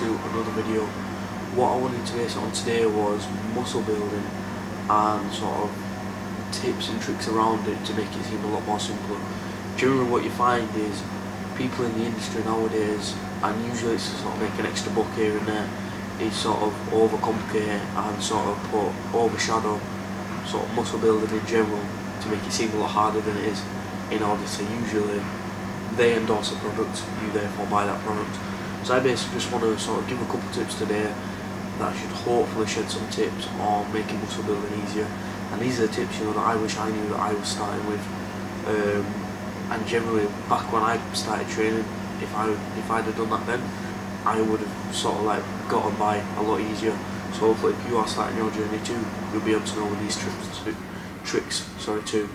to another video. What I wanted to base on today was muscle building and sort of tips and tricks around it to make it seem a lot more simpler. Generally what you find is people in the industry nowadays, and usually it's to sort of make an extra buck here and there, is sort of overcomplicate and sort of overshadow sort of muscle building in general to make it seem a lot harder than it is, in order to usually they endorse a product, you therefore buy that product. So I basically just want to sort of give a couple tips today that should hopefully shed some tips on making muscle building easier. And these are the tips, that I wish I knew that I was starting with. And generally, back when I started training, if I'd have done that then, I would have sort of like gotten by a lot easier. So hopefully, if you are starting your journey too, you'll be able to know these tricks too.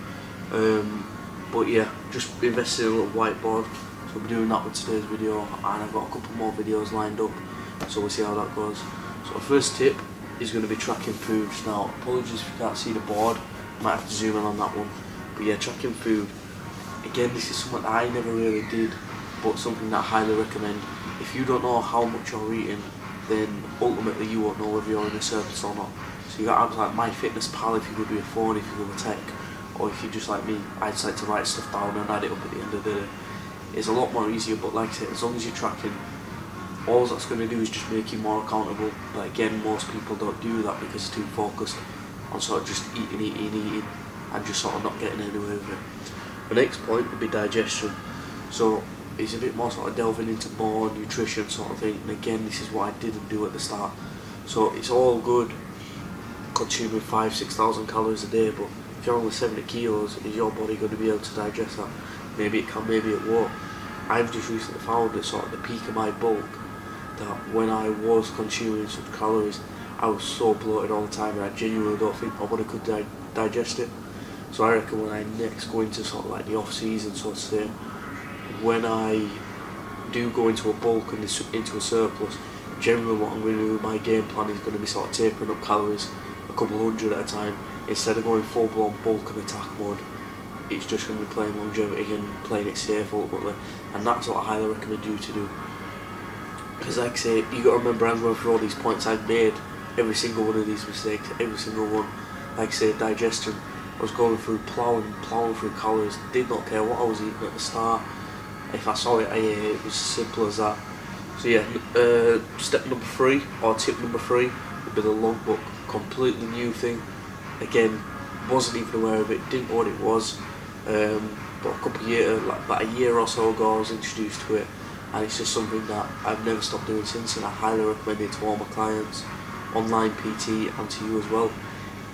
But yeah, just invested in a little whiteboard, so I'll be doing that with today's video, and I've got a couple more videos lined up, so we'll see how that goes. So the first tip is going to be tracking foods. Now, apologies if you can't see the board, I might have to zoom in on that one, but yeah, tracking food. Again, this is something that I never really did, but something that I highly recommend. If you don't know how much you're eating, then ultimately you won't know whether you're in a surplus or not. So you got apps like MyFitnessPal if you go to your phone, if you go to tech, or if you're just like me, I just like to write stuff down and add it up at the end of the day. It's a lot more easier, but like I said, as long as you're tracking, all that's going to do is just make you more accountable. But again, most people don't do that because they're too focused on sort of just eating, and just sort of not getting anywhere with it. The next point would be digestion. So it's a bit more sort of delving into more nutrition sort of thing. And again, this is what I didn't do at the start. So it's all good consuming 5,000–6,000 calories a day, but if you're only 70 kilos, is your body going to be able to digest that? Maybe it can, maybe it won't. I've just recently found at sort of the peak of my bulk that when I was consuming such calories, I was so bloated all the time, and I genuinely don't think my body could digest it. So I reckon when I next go into sort of like the off season, so to say, when I do go into a bulk and into a surplus, generally what I'm going to do, my game plan is going to be sort of tapering up calories a couple hundred at a time, instead of going full blown bulk and attack mode. It's just going to be playing longevity and playing it safe ultimately, and that's what I highly recommend you to do. Because like I say, you got to remember, I'm going through all these points, I've made every single one of these mistakes, every single one. Like I say, digestion, I was going through plowing through calories, did not care what I was eating at the start. If I saw it, I ate it. It was as simple as that. So yeah, step number 3, or tip number 3, would be the logbook. Completely new thing. Again, wasn't even aware of it, didn't know what it was. But a couple of years, like about a year or so ago, I was introduced to it, and it's just something that I've never stopped doing since, and I highly recommend it to all my clients, online PT, and to you as well.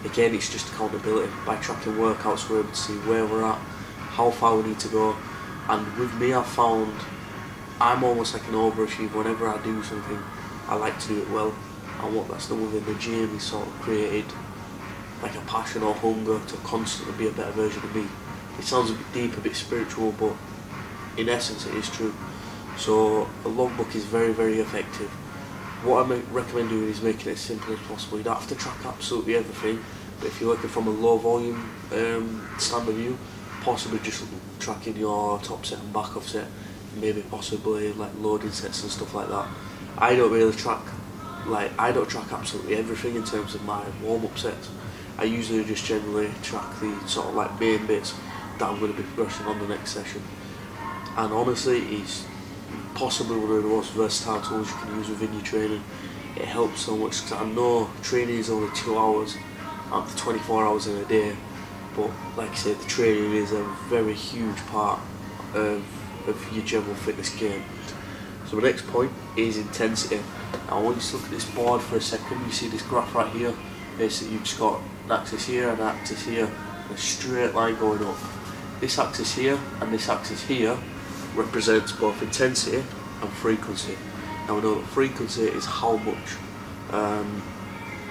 Again, it's just accountability. By tracking workouts, we're able to see where we're at, how far we need to go. And with me, I've found I'm almost like an overachiever. Whenever I do something, I like to do it well. And what that's done within the gym is sort of created like a passion or hunger to constantly be a better version of me. It sounds a bit deep, a bit spiritual, but in essence it is true. So a logbook is very, very effective. What I recommend doing is making it as simple as possible. You don't have to track absolutely everything, but if you're working from a low volume standard view, possibly just tracking your top set and back off set, maybe possibly like loading sets and stuff like that. I don't track absolutely everything in terms of my warm-up sets. I usually just generally track the sort of like main bits that I'm going to be progressing on the next session. And honestly, it's possibly one of the most versatile tools you can use within your training. It helps so much, because I know training is only 2 hours out of 24 hours in a day, but like I said, the training is a very huge part of your general fitness game. So the next point is intensity. Now I want you to look at this board for a second. You see this graph right here. Basically you've just got an axis here and an axis here, and a straight line going up. This axis here and this axis here represents both intensity and frequency. Now we know that frequency is how much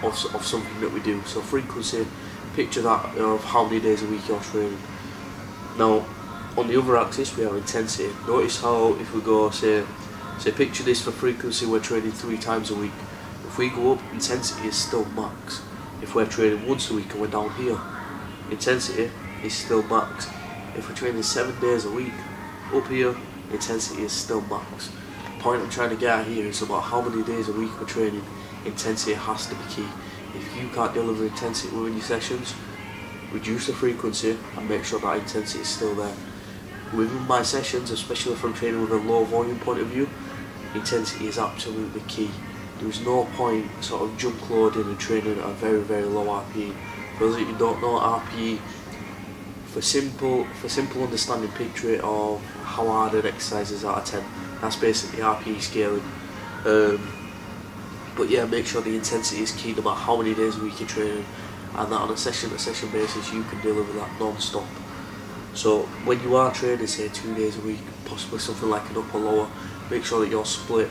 of something that we do. So frequency, picture that of how many days a week you're training. Now on the other axis we have intensity. Notice how if we go say picture this for frequency, we're training 3 times a week. If we go up, intensity is still max. If we're training once a week and we're down here, intensity is still max. If we're training 7 days a week, up here, intensity is still max. point I'm trying to get at here is about how many days a week we're training. Intensity has to be key. If you can't deliver intensity within your sessions, reduce the frequency and make sure that intensity is still there. Within my sessions, especially if I'm training with a low volume point of view, intensity is absolutely key. There is no point sort of jump loading and training at a very low RPE. For those of you who don't know, RPE, for simple understanding, picture it of how hard an exercise is out of 10. That's basically RPE scaling. But yeah, make sure the intensity is key no matter how many days a week you're training, and that on a session to session basis you can deliver that non-stop. So when you are training, say 2 days a week, possibly something like an upper lower, make sure that your split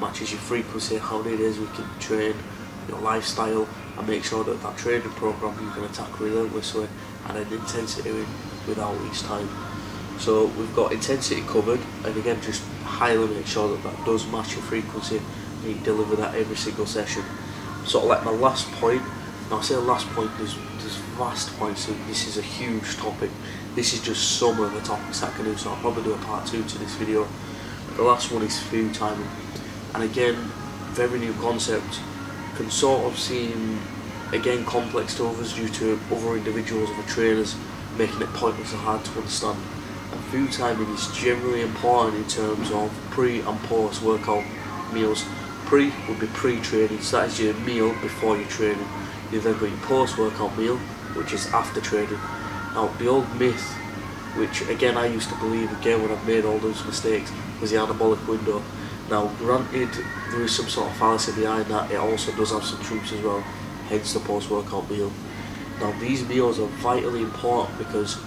matches your frequency, how many days a week you can train, your lifestyle, and make sure that that training program you can attack relentlessly and an intensity without each time. So we've got intensity covered, and again just highly make sure that that does match your frequency and you deliver that every single session. Sort of like my last point, now I say last point, there's vast points, so this is a huge topic. This is just some of the topics I can do, so I'll probably do a part 2 to this video. The last one is food timing, and again, very new concept, can sort of seem again complex to others due to other individuals, other trainers, making it pointless and hard to understand. And food timing is generally important in terms of pre and post workout meals. Pre would be pre-training, so that is your meal before your training. You've then got your post-workout meal, which is after training. Now the old myth, which again I used to believe again when I've made all those mistakes, was the anabolic window. Now granted, there is some sort of fallacy behind that, it also does have some truths as well, hence the post-workout meal. Now these meals are vitally important because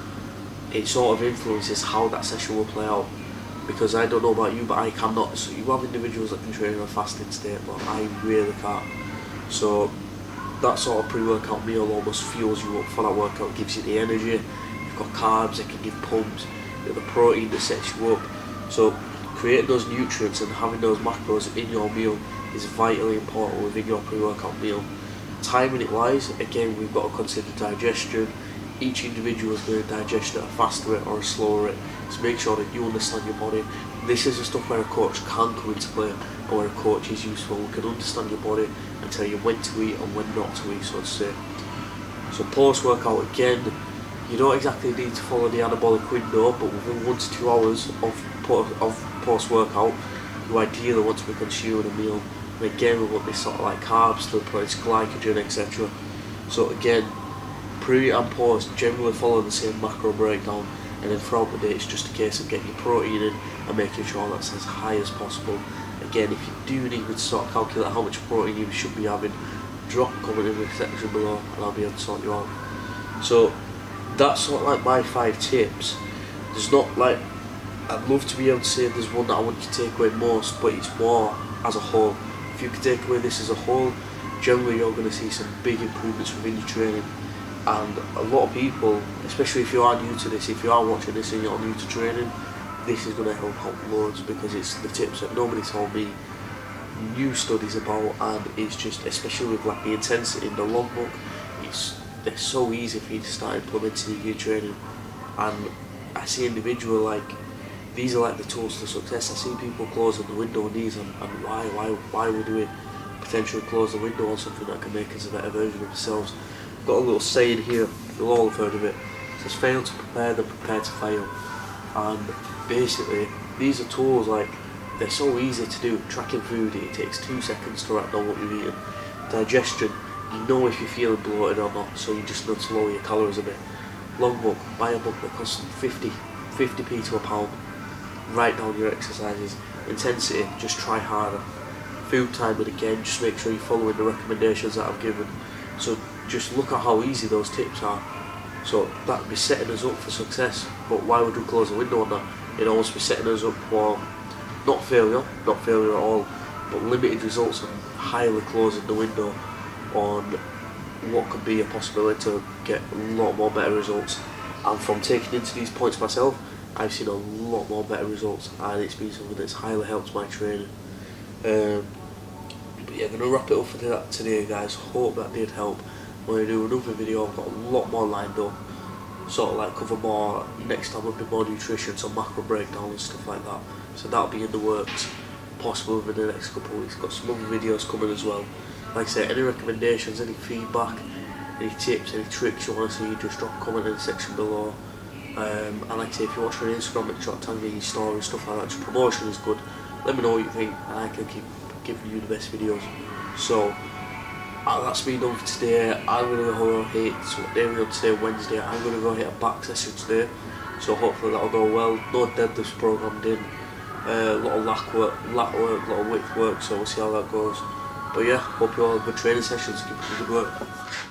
it sort of influences how that session will play out. Because I don't know about you, but I cannot. So you have individuals that can train in a fasting state, but I really can't. So that sort of pre-workout meal almost fuels you up for that workout, gives you the energy. You've got carbs that can give pumps, you've got the protein that sets you up. So creating those nutrients and having those macros in your meal is vitally important within your pre-workout meal. Timing it wise, again we've got to consider digestion. Each individual is going to digest at a faster rate or a slower rate, so make sure that you understand your body. This is the stuff where a coach can come into play, and where a coach is useful. We can understand your body and tell you when to eat and when not to eat, so to say. So post-workout, again, you don't exactly need to follow the anabolic window, but within 1 to 2 hours of post-workout, you ideally want to be consuming a meal. And again, we want this sort of like carbs to replace glycogen, etc. So again, pre and post generally follow the same macro breakdown, and then throughout the day it's just a case of getting your protein in and making sure that's as high as possible. Again, if you do need to sort of calculate how much protein you should be having, drop a comment in the section below and I'll be able to sort you out. So that's sort of like my 5 tips. There's not like, I'd love to be able to say there's one that I want you to take away most, but it's more as a whole. If you could take away this as a whole, generally you're going to see some big improvements within your training. And a lot of people, especially if you are new to this, if you are watching this and you're new to training, this is going to help out loads, because it's the tips that nobody told me, new studies about, and it's just, especially with like the intensity in the logbook, they're so easy for you to start implementing in your training. And I see individual like, these are like the tools to success. I see people closing the window on these, and why would we potentially close the window on something that can make us a better version of ourselves? Got a little saying here, you'll all have heard of it. It says fail to prepare, then prepare to fail. And basically these are tools, like they're so easy to do. Tracking food, it takes 2 seconds to write down what you've eaten. Digestion, you know if you're feeling bloated or not, so you just need to lower your calories a bit. Logbook, buy a book that costs 50p to a pound. Write down your exercises. Intensity, just try harder. Food timing, again, just make sure you're following the recommendations that I've given. So just look at how easy those tips are. So that would be setting us up for success. But why would we close the window on that? It'd almost be setting us up for not failure at all, but limited results, and highly closing the window on what could be a possibility to get a lot more better results. And from taking into these points myself, I've seen a lot more better results, and it's been something that's highly helped my training. But yeah, I'm going to wrap it up for today, guys. Hope that did help. I'm going to do another video. I've got a lot more lined up, sort of like cover more next time, a bit more nutrition, some macro breakdown and stuff like that, so that'll be in the works. possibly within the next couple of weeks. Got some other videos coming as well. Like I say, any recommendations, any feedback, any tips, any tricks you want to see, just drop a comment in the section below. And like I say, if you're watching on Instagram, make sure to tag me in your story and stuff like that. Just promotion is good. Let me know what you think, and I can keep giving you the best videos. So that's me done for today. I'm gonna go hit, so what day are we on today? Wednesday. I'm gonna go hit a back session today. So hopefully that'll go well. No deadlifts programmed in. A lot of lat work, a lot of width work. So we'll see how that goes. But yeah, hope you all have good training sessions. Keep up the good work.